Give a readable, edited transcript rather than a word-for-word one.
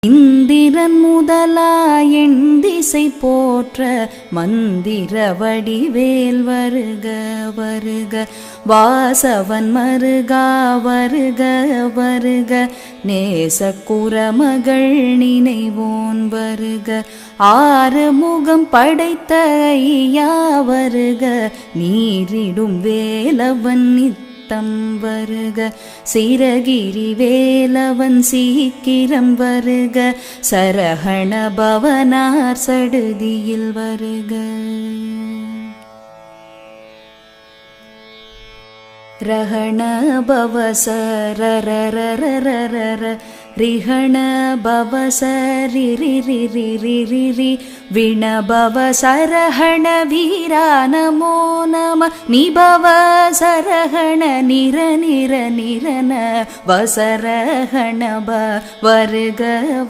இந்திரன் முதலா எண்திசை போற்ற மந்திர வடிவேல் வருக வருக. வாசவன் மருகா வருக வருக. நேசக்குறமகள் நினைவோன் வருக. ஆறு முகம் படைத்த ஐயா வருக. நீரிடும் வேலவன் நித்தம் வருக. சிரகிரி வேலவன் சீக்கிரம் வருக. சரஹண பவனார் சடுதியில் வருக. ரஹண பவசரரரரரர ரிஹண பவசரிரிரிரிரிரி விணபவ சரஹண வீரா நமோ நம. நிபவ சரஹண நிர நிர நிரன வசரஹணப வருக.